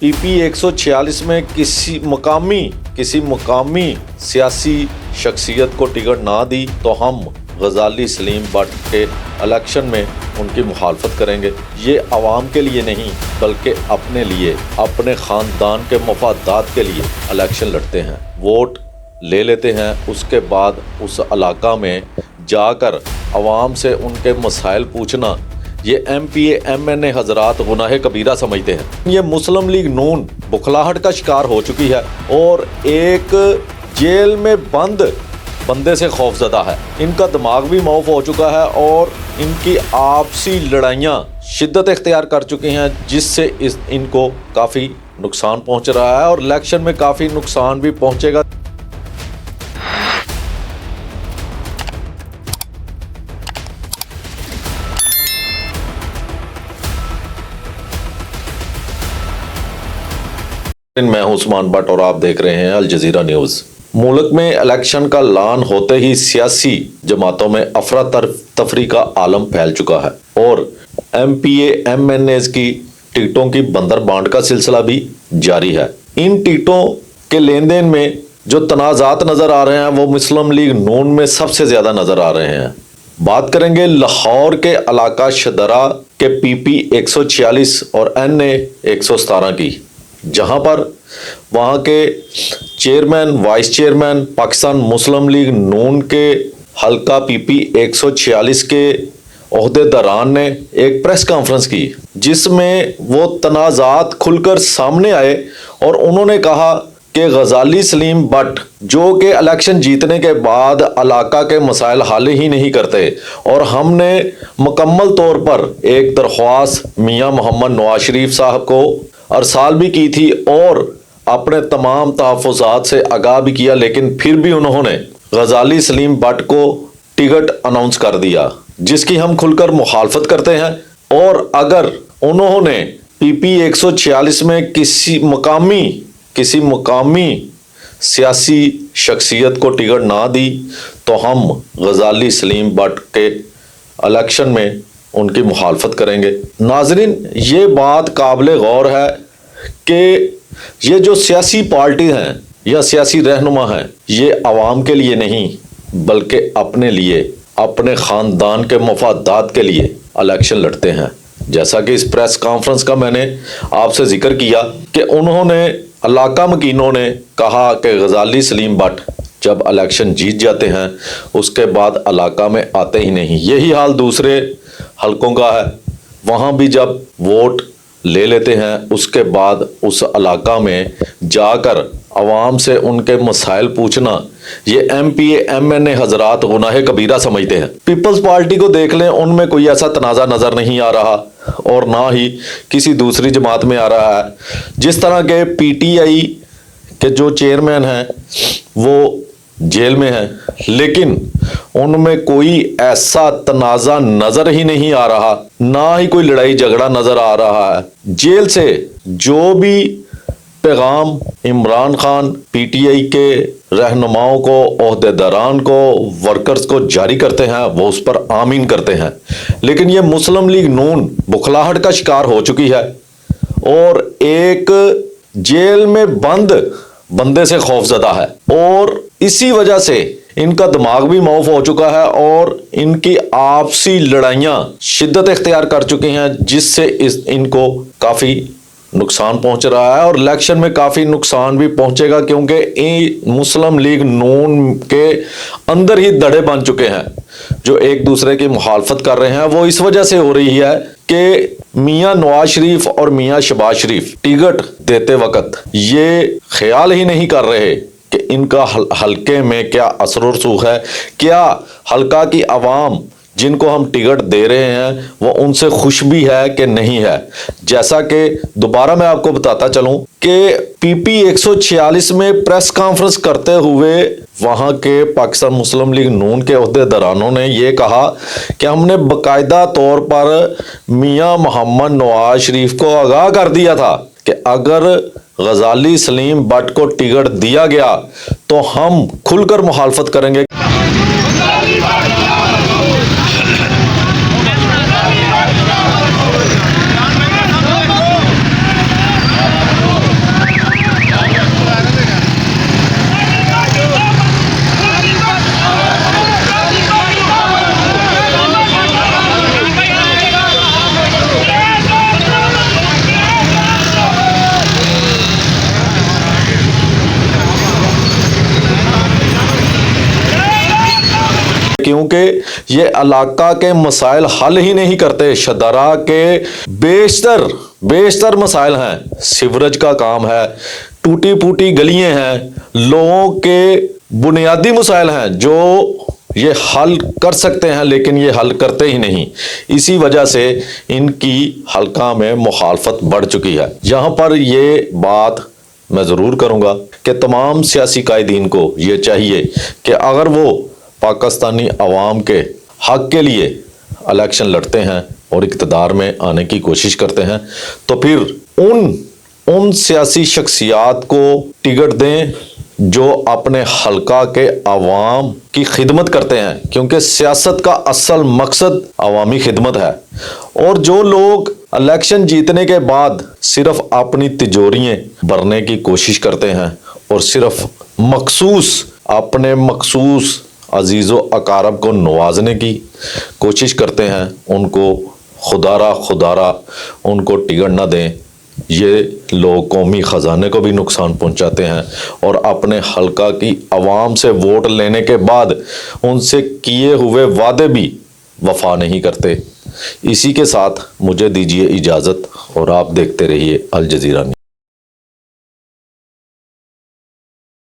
PP 146 में किसी मुकामी सियासी शख्सियत को टिकट ना दी तो हम गजाली सलीम भट्ट के इलेक्शन में उनकी मुखालफत करेंगे। ये आवाम के लिए नहीं बल्कि अपने लिए, अपने ख़ानदान के मफादात के लिए इलेक्शन लड़ते हैं। वोट ले लेते हैं, उसके बाद उस इलाका में जाकर आवाम से उनके मसाइल पूछना ये MPA MNA हजरात गुनाह कबीरा समझते हैं। ये मुस्लिम लीग नून बुखलाहट का शिकार हो चुकी है और एक जेल में बंद बंदे से खौफजदा है। इनका दिमाग भी मौफ हो चुका है और इनकी आपसी लड़ाइयाँ शिद्दत इख्तियार कर चुकी हैं, जिससे इनको काफ़ी नुकसान पहुँच रहा है और इलेक्शन में काफ़ी नुकसान भी पहुँचेगा। मैं हूं उस्मान भट्ट और आप देख रहे हैं अल जजीरा न्यूज़। मुल्क में इलेक्शन का ऐलान होते ही सियासी जमातों में अफरा तफरी का आलम फैल चुका है और MPA MNAs की टिकटों की बंदर बांट का सिलसिला भी जारी है। इन टिकटों के लेन देन में जो तनाज़ात नज़र आ रहे हैं वो मुस्लिम लीग नून में सबसे ज़्यादा नज़र आ रहे हैं। बात करेंगे लाहौर के इलाका शदरा के PP 146 और NA 117 की, जहां पर वहां के चेयरमैन वाइस चेयरमैन पाकिस्तान मुस्लिम लीग नून के हल्का PP 146 के ओहदेदारान ने एक प्रेस कॉन्फ्रेंस की, जिसमें वो तनाज़ात खुलकर सामने आए और उन्होंने कहा कि गजाली सलीम भट्ट जो कि इलेक्शन जीतने के बाद इलाका के मसाइल हल ही नहीं करते और हमने मुकम्मल तौर पर एक दरख्वास्त मियां मोहम्मद नवाज शरीफ साहब को अरसाल भी की थी और अपने तमाम तहफ़्फ़ुज़ात से आगाह भी किया, लेकिन फिर भी उन्होंने गजाली सलीम भट्ट को टिकट अनाउंस कर दिया, जिसकी हम खुलकर मुखालफत करते हैं। और अगर उन्होंने PP 146 में किसी मुकामी सियासी शख्सियत को टिकट ना दी तो हम गजाली सलीम भट्ट के इलेक्शन में उनकी मुखालफत करेंगे। नाजरीन, ये बात काबिल गौर है कि ये जो सियासी पार्टी हैं या सियासी रहनुमा हैं, ये आवाम के लिए नहीं बल्कि अपने लिए, अपने ख़ानदान के मफादात के लिए इलेक्शन लड़ते हैं। जैसा कि इस प्रेस कॉन्फ्रेंस का मैंने आपसे जिक्र किया कि उन्होंने इलाका मकीनों ने कहा कि गजाली सलीम भट्ट जब इलेक्शन जीत जाते हैं उसके बाद इलाका में आते ही नहीं। यही हाल दूसरे हलकों का है, वहाँ भी जब वोट ले लेते हैं उसके बाद उस इलाका में जाकर आवाम से उनके मसाइल पूछना ये MPA MNA हजरात गुनाह कबीरा समझते हैं। पीपल्स पार्टी को देख लें, उनमें कोई ऐसा तनाज़ा नज़र नहीं आ रहा और ना ही किसी दूसरी जमात में आ रहा है। जिस तरह के PTI के जो चेयरमैन हैं वो जेल में है, लेकिन उनमें कोई ऐसा तनाज़ा नज़र ही नहीं आ रहा, ना ही कोई लड़ाई झगड़ा नज़र आ रहा है। जेल से जो भी पैगाम इमरान खान PTI के रहनुमाओं को, ओहदेदारान को, वर्कर्स को जारी करते हैं वो उस पर आमीन करते हैं, लेकिन ये मुस्लिम लीग नून बुखलाहट का शिकार हो चुकी है और एक जेल में बंद बंदे से खौफजदा है और इसी वजह से इनका दिमाग भी मौफ हो चुका है और इनकी आपसी लड़ाइयाँ शिद्दत इख्तियार कर चुकी हैं, जिससे इनको काफ़ी नुकसान पहुंच रहा है और इलेक्शन में काफ़ी नुकसान भी पहुंचेगा, क्योंकि मुस्लिम लीग नून के अंदर ही दड़े बन चुके हैं जो एक दूसरे की मुखालफत कर रहे हैं। वो इस वजह से हो रही है कि मियां नवाज शरीफ और मियां शहबाज शरीफ टिकट देते वक्त ये ख्याल ही नहीं कर रहे कि इनका हल्के में क्या असर और रसूख है, क्या हल्का की आवाम जिनको हम टिकट दे रहे हैं वो उनसे खुश भी है कि नहीं है। जैसा कि दोबारा मैं आपको बताता चलूं कि PP 146 में प्रेस कॉन्फ्रेंस करते हुए वहां के पाकिस्तान मुस्लिम लीग नून के ओहदेदारानों ने ये कहा कि हमने बाकायदा तौर पर मियां मोहम्मद नवाज शरीफ को आगाह कर दिया था कि अगर गजाली सलीम भट्ट को टिकट दिया गया तो हम खुलकर मुखालफत करेंगे। क्योंकि ये इलाका के मसाइल हल ही नहीं करते। शदारा के बेशतर मसाइल हैं, सीवरेज का काम है, टूटी फूटी गलियां हैं, लोगों के बुनियादी मसाइल हैं जो ये हल कर सकते हैं, लेकिन ये हल करते ही नहीं। इसी वजह से इनकी हल्का में मुखालफत बढ़ चुकी है। यहाँ पर ये बात मैं ज़रूर करूँगा कि तमाम सियासी कायदीन को ये चाहिए कि अगर वो पाकिस्तानी अवाम के हक के लिए इलेक्शन लड़ते हैं और इक़्तिदार में आने की कोशिश करते हैं, तो फिर उन सियासी शख्सियात को टिकट दें जो अपने हल्का के अवाम की खिदमत करते हैं, क्योंकि सियासत का असल मकसद अवामी खिदमत है। और जो लोग इलेक्शन जीतने के बाद सिर्फ अपनी तिजोरियां भरने की कोशिश करते हैं और सिर्फ अपने मखसूस अजीज़ो अकारब को नवाजने की कोशिश करते हैं, उनको खुदारा उनको टिकट न दें। ये लोग कौमी ख़जाने को भी नुकसान पहुंचाते हैं और अपने हल्का की आवाम से वोट लेने के बाद उनसे किए हुए वादे भी वफा नहीं करते। इसी के साथ मुझे दीजिए इजाज़त और आप देखते रहिए अल जज़ीरा न्यूज़।